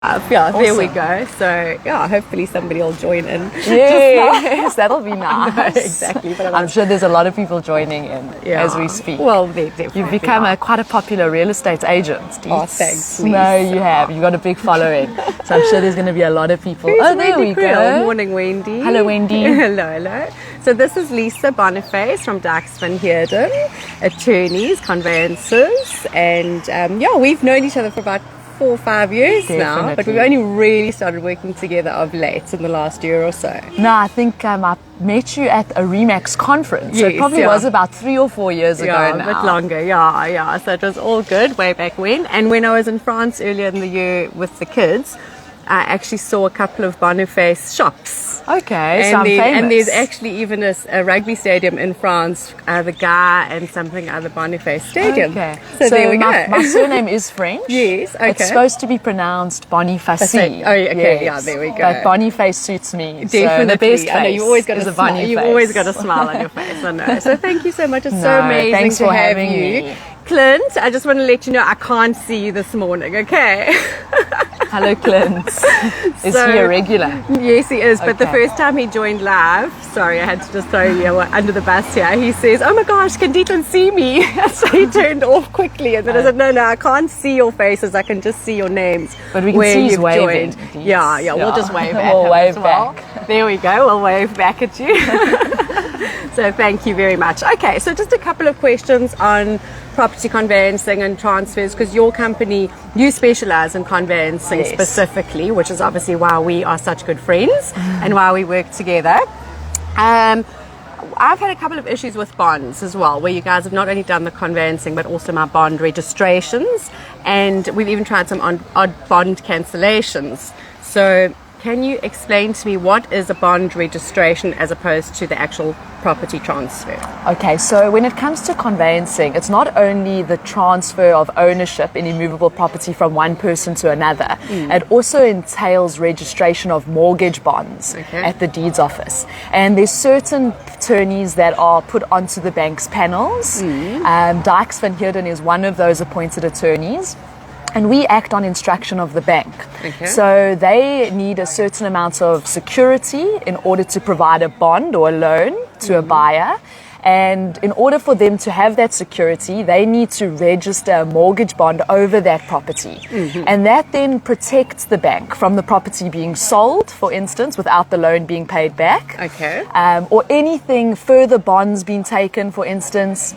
Yeah, Awesome. There we go. So, yeah, hopefully somebody will join in. Yes, that'll be nice. No, exactly. But I'm sure there's a lot of people joining in as we speak. Well, they definitely You've become quite a popular real estate agent. Oh, thanks. No, you have. You've got a big following. So I'm sure there's going to be a lot of people. Who's there Wendy we Krill? go. Morning, Wendy. Hello, Wendy. Hello. So this is Lisa Boniface from Dykes Van Heerden Attorneys, conveyancers. And, we've known each other for about 4 or 5 years now, but we've only really started working together of late in the last year or so. No, I think I met you at a REMAX conference. So it probably was about 3 or 4 years ago now. A bit longer, yeah. So it was all good way back when. And when I was in France earlier in the year with the kids, I actually saw a couple of Boniface shops. Okay, so I'm famous. And there's actually even a rugby stadium in France, the Gare and something other Boniface Stadium. Okay. So there we go. My surname is French. Yes, okay. It's supposed to be pronounced Boniface. Oh, okay, yes. yeah, there we go. But Boniface suits me. Definitely. So the best face I know, you've always got is a a smile. Boniface. You've always got a smile on your face, I know. So thank you so much. It's so amazing thanks to for have having you. me. Clint, I just want to let you know I can't see you this morning, okay? Hello, Clint. Is he a regular? Yes, he is. But the first time he joined live, sorry, I had to just throw you under the bus here. He says, "Oh my gosh, can Declan see me?" So he turned off quickly, and then I said, "No, I can't see your faces. I can just see your names." But we can see he's waving. Yeah. We'll just wave at we'll him wave as well. back. There we go. We'll wave back at you. So thank you very much. Okay, so just a couple of questions on property conveyancing and transfers, because your company, you specialize in conveyancing specifically, which is obviously why we are such good friends and why we work together. I've had a couple of issues with bonds as well, where you guys have not only done the conveyancing but also my bond registrations, and we've even tried some odd bond cancellations. So can you explain to me what is a bond registration as opposed to the actual property transfer? Okay, so when it comes to conveyancing, it's not only the transfer of ownership in immovable property from one person to another. It also entails registration of mortgage bonds at the deeds office. And there's certain attorneys that are put onto the bank's panels. Dykes Van Heerden is one of those appointed attorneys. And we act on instruction of the bank. So they need a certain amount of security in order to provide a bond or a loan to a buyer. And in order for them to have that security, they need to register a mortgage bond over that property. And that then protects the bank from the property being sold, for instance, without the loan being paid back. Or anything further bonds being taken, for instance.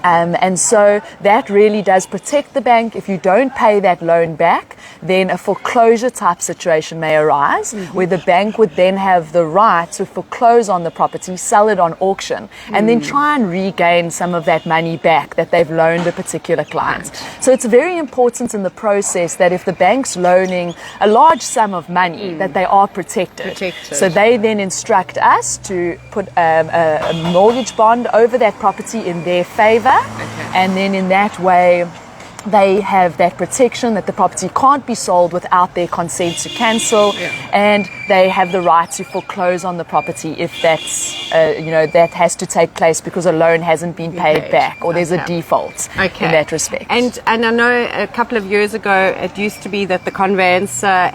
And so that really does protect the bank. If you don't pay that loan back, then a foreclosure type situation may arise, where the bank would then have the right to foreclose on the property, sell it on auction, and then try and regain some of that money back that they've loaned a particular client. So it's very important in the process that if the bank's loaning a large sum of money, that they are protected. So they then instruct us to put a mortgage bond over that property in their favor. And then in that way, they have that protection that the property can't be sold without their consent to cancel, and they have the right to foreclose on the property if that's, that has to take place because a loan hasn't been paid back, or there's a default in that respect. And I know a couple of years ago it used to be that the conveyancer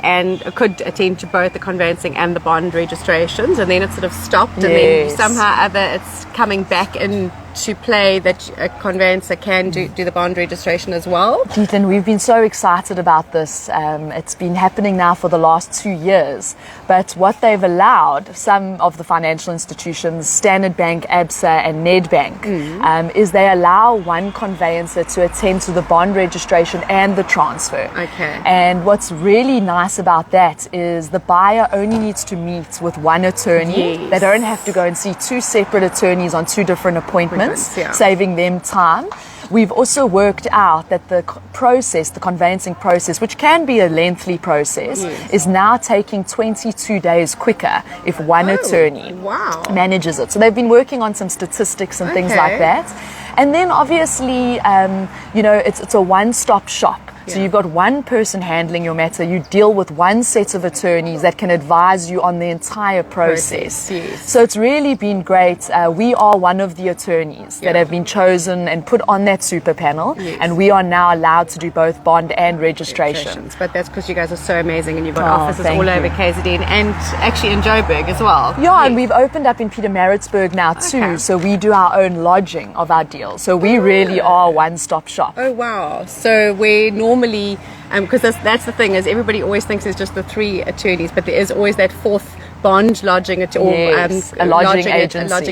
could attend to both the conveyancing and the bond registrations, and then it sort of stopped, and then somehow or other it's coming back into play that a conveyancer can do the bond registration as well. Ethan, we've been so excited about this. It's been happening now for the last 2 years. But what they've allowed, some of the financial institutions, Standard Bank, ABSA and Nedbank, is they allow one conveyancer to attend to the bond registration and the transfer. And what's really nice about that is the buyer only needs to meet with one attorney. They don't have to go and see 2 separate attorneys on 2 different appointments, saving them time. We've also worked out that the conveyancing process, which can be a lengthy process, is now taking 22 days quicker if one attorney manages it. So they've been working on some statistics and things like that. And then obviously, it's a one-stop shop. So you've got one person handling your matter. You deal with one set of attorneys that can advise you on the entire process. Yes. So it's really been great. We are one of the attorneys that have been chosen and put on that super panel, and we are now allowed to do both bond and registration. But that's because you guys are so amazing, and you've got offices all over you. KZN and actually in Joburg as well. Yeah, and we've opened up in Pietermaritzburg now too. So we do our own lodging of our deals. So we really are one-stop shop. Oh wow! So we normally, because that's the thing, is everybody always thinks there's just the 3 attorneys, but there is always that 4th bond lodging a lodging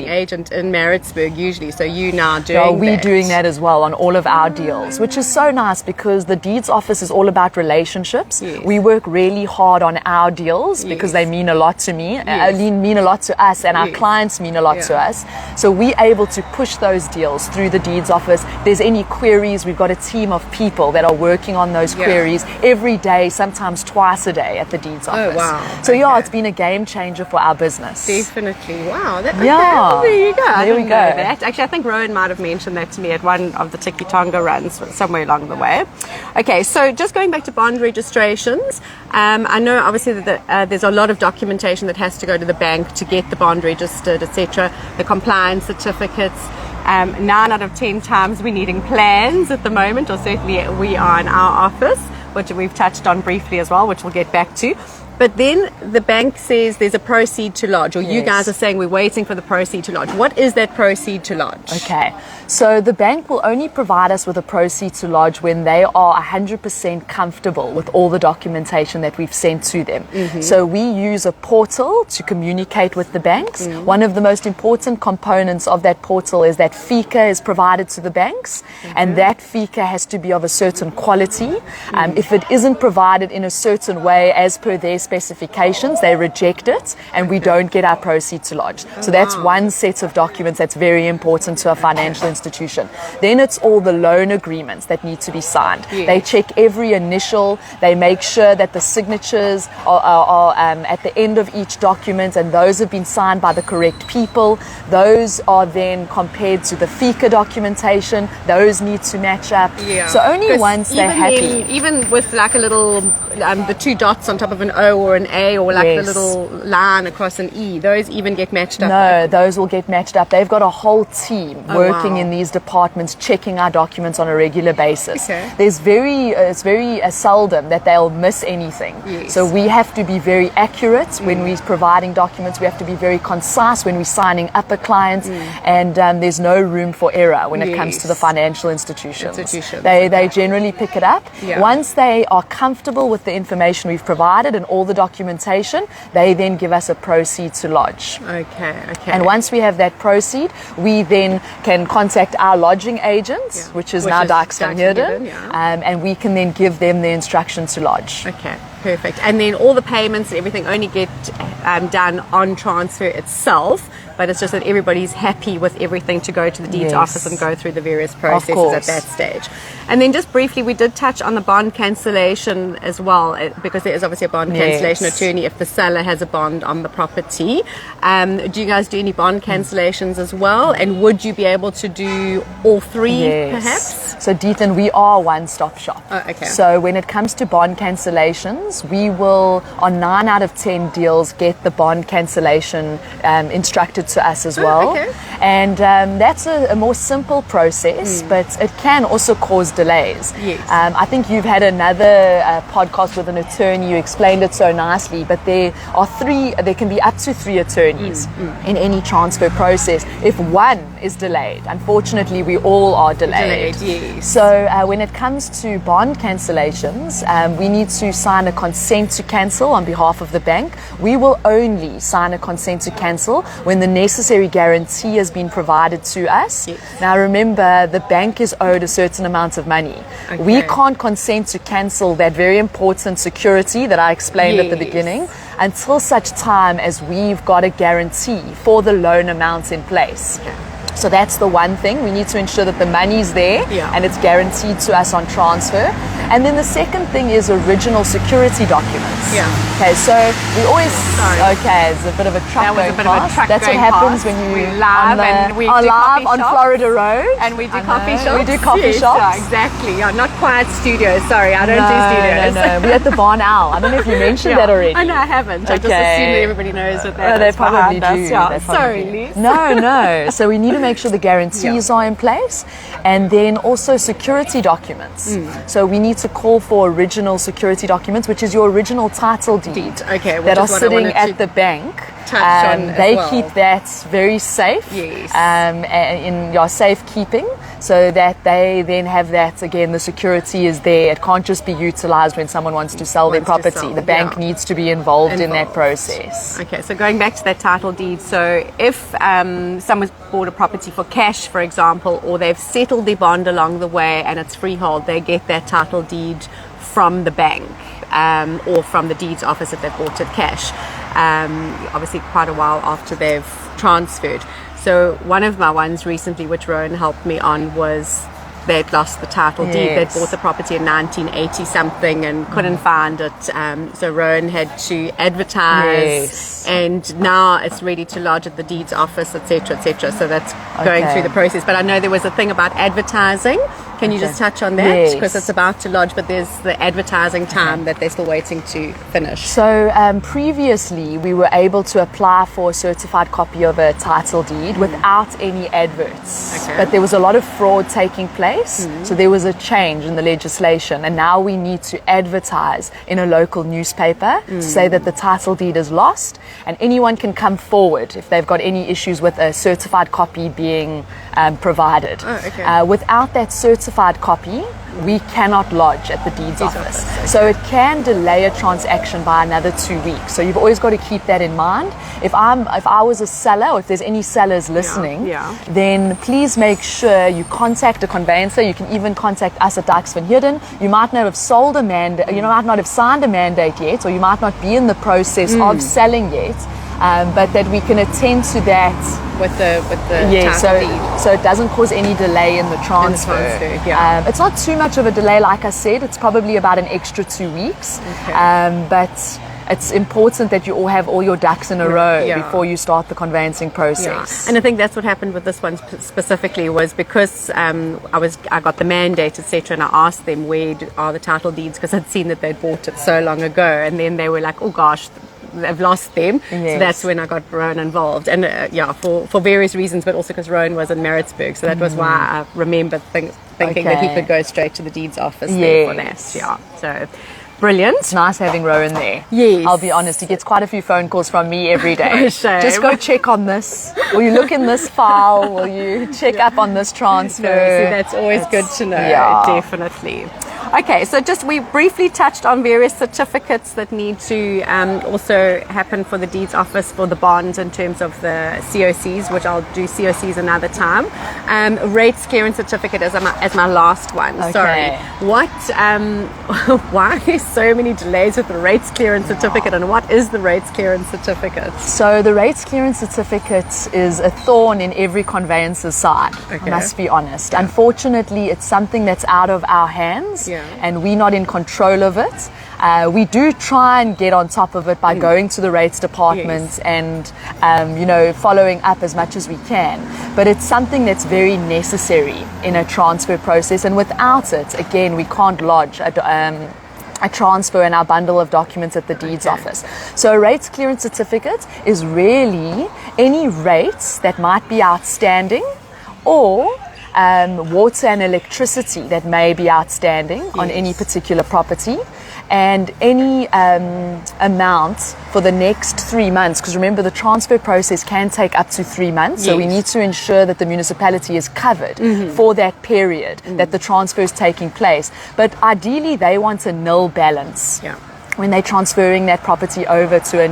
agent in Maritzburg usually. So you now doing we're that. doing that as well on all of our deals, which is so nice because the deeds office is all about relationships. We work really hard on our deals because they mean a lot to me, mean a lot to us, and our clients mean a lot to us. So we're able to push those deals through the deeds office. If there's any queries, we've got a team of people that are working on those queries every day, sometimes twice a day at the deeds office. Oh wow! So it's been a game changer for our business. Definitely. Wow. There you go. There we go. Actually, I think Rowan might have mentioned that to me at one of the Tiki Tonga runs somewhere along the way. Okay, so just going back to bond registrations, I know obviously that there's a lot of documentation that has to go to the bank to get the bond registered, etc. The compliance certificates. 9 out of 10 times we're needing plans at the moment, or certainly we are in our office, which we've touched on briefly as well, which we'll get back to. But then the bank says there's a proceed to lodge, or you guys are saying we're waiting for the proceed to lodge. What is that proceed to lodge? Okay, so the bank will only provide us with a proceed to lodge when they are 100% comfortable with all the documentation that we've sent to them. So we use a portal to communicate with the banks. One of the most important components of that portal is that FICA is provided to the banks, and that FICA has to be of a certain quality. If it isn't provided in a certain way as per their specifications, they reject it, and we don't get our proceed to lodge. So that's one set of documents that's very important to a financial institution. Then it's all the loan agreements that need to be signed. They check every initial, they make sure that the signatures are at the end of each document, and those have been signed by the correct people. Those are then compared to the FICA documentation. Those need to match up. So only once they're happy. Even with like a little, the 2 dots on top of an O or an A, or like the little line across an E, those even get matched up? No, those will get matched up. They've got a whole team working in these departments, checking our documents on a regular basis. It's very seldom that they'll miss anything. So we have to be very accurate when we're providing documents. We have to be very concise when we're signing up a client, and there's no room for error when it comes to the financial institutions. They generally pick it up. Once they are comfortable with the information we've provided and all the documentation, they then give us a proceed to lodge. And once we have that proceed, we then can contact our lodging agents, which is now Dykes Van Heerden, and we can then give them the instruction to lodge. Perfect. And then all the payments and everything only get done on transfer itself, but it's just that everybody's happy with everything to go to the deeds office and go through the various processes at that stage. And then just briefly, we did touch on the bond cancellation as well, because there is obviously a bond cancellation attorney if the seller has a bond on the property. Do you guys do any bond cancellations as well? And would you be able to do all 3 perhaps? So Deethan, we are one-stop shop. So when it comes to bond cancellations, we will, on 9 out of 10 deals, get the bond cancellation instructed to us as well. And that's a more simple process, but it can also cause delays. I think you've had another podcast with an attorney, you explained it so nicely, but there can be up to 3 attorneys in any transfer process. If one is delayed, unfortunately we all are delayed. So when it comes to bond cancellations, we need to sign a consent to cancel on behalf of the bank. We will only sign a consent to cancel when the necessary guarantee has been provided to us. Now remember, the bank is owed a certain amount of money. We can't consent to cancel that very important security that I explained at the beginning until such time as we've got a guarantee for the loan amounts in place. So that's the one thing. We need to ensure that the money's there and it's guaranteed to us on transfer. And then the second thing is original security documents. Yeah. Okay, so we always. Sorry. Okay, it's a bit of a truck That was going a bit of a past. truck That's going what happens past. when you We're live and we are do live coffee on shops. Florida Road. And we do I coffee know, shops. We do coffee Yes, shops. Yeah, exactly. Yeah, not quiet studios. Sorry, I don't do studios. No. We're at the Barn Owl. I don't know if you mentioned that already. I know I haven't. I just assume that everybody knows what that They is probably behind do. us. Yeah. They probably Sorry, do. Lisa. No. So we need to make sure the guarantees are in place, and then also security documents. So we need to call for original security documents, which is your original title deed. Okay, which that are is what I sitting wanted at to the bank. touch on as They well. keep that very safe. Yes. In your safekeeping, so that they then have that again. The security is there. It can't just be utilized when someone wants to sell their Wants to property. sell, The bank yeah. needs to be involved in that process. Okay, so going back to that title deed, so if someone's bought a property for cash, for example, or they've settled their bond along the way and it's freehold, they get that title deed from the bank or from the deeds office if they've bought it cash, obviously quite a while after they've transferred. So one of my ones recently, which Rowan helped me on, was they'd lost the title deed. They'd bought the property in 1980 something and couldn't find it. So Rowan had to advertise, and now it's ready to lodge at the deeds office, etc., etc. So that's going through the process. But I know there was a thing about advertising. Can you just touch on that? Because it's about to lodge, but there's the advertising time that they're still waiting to finish. So previously we were able to apply for a certified copy of a title deed without any adverts. Okay. But there was a lot of fraud taking place. So there was a change in the legislation, and now we need to advertise in a local newspaper to say that the title deed is lost, and anyone can come forward if they've got any issues with a certified copy being provided. Without that certified copy, we cannot lodge at the deeds office. So it can delay a transaction by another 2 weeks. So you've always got to keep that in mind. If I was a seller, or if there's any sellers listening, then please make sure you contact a conveyancer. You can even contact us at Dykes Van Heerden. You might not have sold a mandate, you might not have signed a mandate yet, or you might not be in the process of selling yet. But that we can attend to that with the title deed. So it doesn't cause any delay in the transfer. It's not too much of a delay, like I said. It's probably about an extra 2 weeks. But it's important that you all have all your ducks in a row before you start the conveyancing process. And I think that's what happened with this one specifically, was because I got the mandate, etc., and I asked them where are the title deeds, because I'd seen that they'd bought it so long ago, and then they were like, oh gosh, they've lost them. So that's when I got Rowan involved, and for various reasons, but also because Rowan was in Maritzburg, so that was why I remember thinking that he could go straight to the deeds office there for that. So brilliant. It's nice having Rowan there. Yes. I'll be honest, he gets quite a few phone calls from me every day. Shame. Just go check on this. Will you look in this file? Will you check up on this transfer? So that's always good to know. Definitely. Okay, so just we briefly touched on various certificates that need to also happen for the deeds office for the bonds in terms of the COCs, which I'll do COCs another time. Rates clearance certificate as my last one. Sorry. What? Why are there so many delays with the rates clearance certificate, and what is the rates clearance certificate? So the rates clearance certificate is a thorn in every conveyancer's side. I must be honest. Unfortunately, it's something that's out of our hands. And we're not in control of it. We do try and get on top of it by going to the rates department and following up as much as we can. But it's something that's very necessary in a transfer process, and without it, again, we can't lodge a transfer in our bundle of documents at the deeds office. So a rates clearance certificate is really any rates that might be outstanding, or water and electricity that may be outstanding on any particular property, and any amount for the next 3 months, because remember the transfer process can take up to 3 months, so we need to ensure that the municipality is covered for that period that the transfer is taking place. But ideally they want a nil balance when they're transferring that property over to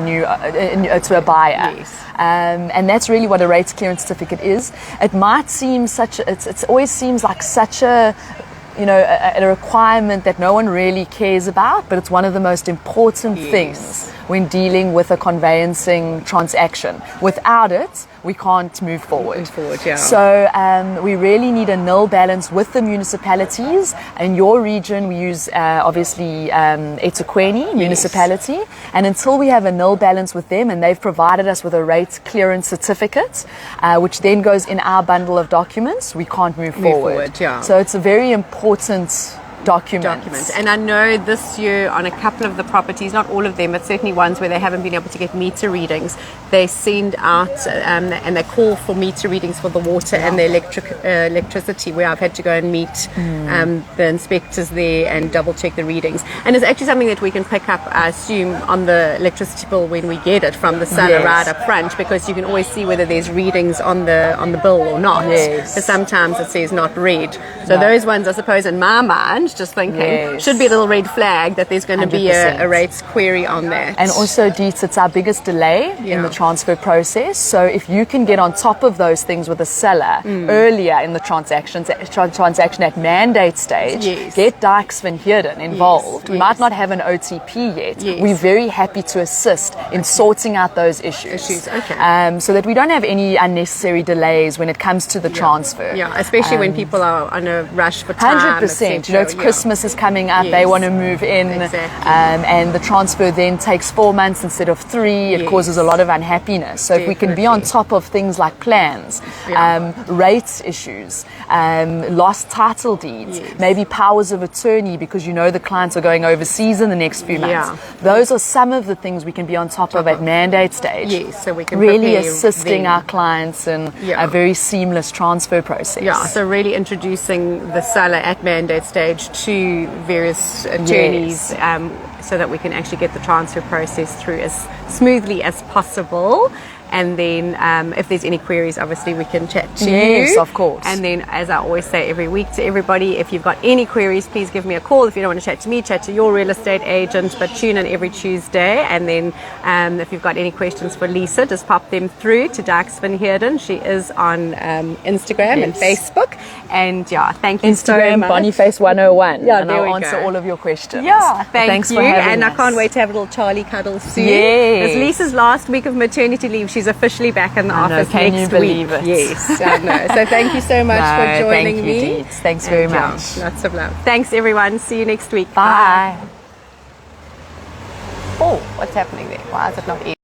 to a buyer. And that's really what a rates clearance certificate is. It might seem it always seems like such a requirement that no one really cares about, but it's one of the most important things when dealing with a conveyancing transaction. Without it, we can't move forward. Yeah. So we really need a nil balance with the municipalities. In your region, we use obviously eThekwini municipality, and until we have a nil balance with them, and they've provided us with a rate clearance certificate, which then goes in our bundle of documents, we can't move forward. Yeah. So it's a very important document. And I know this year on a couple of the properties, not all of them, but certainly ones where they haven't been able to get meter readings, they send out and they call for meter readings for the water and the electricity, where I've had to go and meet the inspectors there and double check the readings. And it's actually something that we can pick up, I assume, on the electricity bill when we get it from the seller right up front, because you can always see whether there's readings on the bill or not. Because sometimes it says not read. So those ones, I suppose, in my mind, just thinking, should be a little red flag that there's going to be a rates query on that. And also, Dietz, it's our biggest delay in the transfer process. So if you can get on top of those things with the seller earlier in the transaction at mandate stage, get Dykes Van Heerden involved. We might not have an OTP yet. We're very happy to assist in sorting out those issues. So that we don't have any unnecessary delays when it comes to the transfer. Yeah, especially when people are on a rush for time. 100%. You know, it's Christmas is coming up, they want to move in, and the transfer then takes 4 months instead of 3. It causes a lot of unhappiness. So if we can be on top of things like plans, rates issues, lost title deeds, maybe powers of attorney, because you know the clients are going overseas in the next few months. Those are some of the things we can be on top of at mandate stage. So we can really assisting our clients in a very seamless transfer process. So really introducing the seller at mandate stage to various attorneys, so that we can actually get the transfer process through as smoothly as possible. And then if there's any queries, obviously we can chat to you. Yes, of course. And then, as I always say every week to everybody, if you've got any queries, please give me a call. If you don't want to chat to me, chat to your real estate agent, but tune in every Tuesday. And then if you've got any questions for Lisa, just pop them through to Dykes Van Heerden. She is on Instagram and Facebook. And thank you so much. Instagram, Boniface 101. Yeah, and I'll answer all of your questions. Thanks for having us. I can't wait to have a little Charlie cuddle soon. Yes. It's Lisa's last week of maternity leave. She's officially back in the office next week. Can you believe it? Yes, I know. So thank you so much for joining me. Thank you, Thanks very much. Lots of love. Thanks, everyone. See you next week. Bye. Oh, what's happening there? Why is it not easy?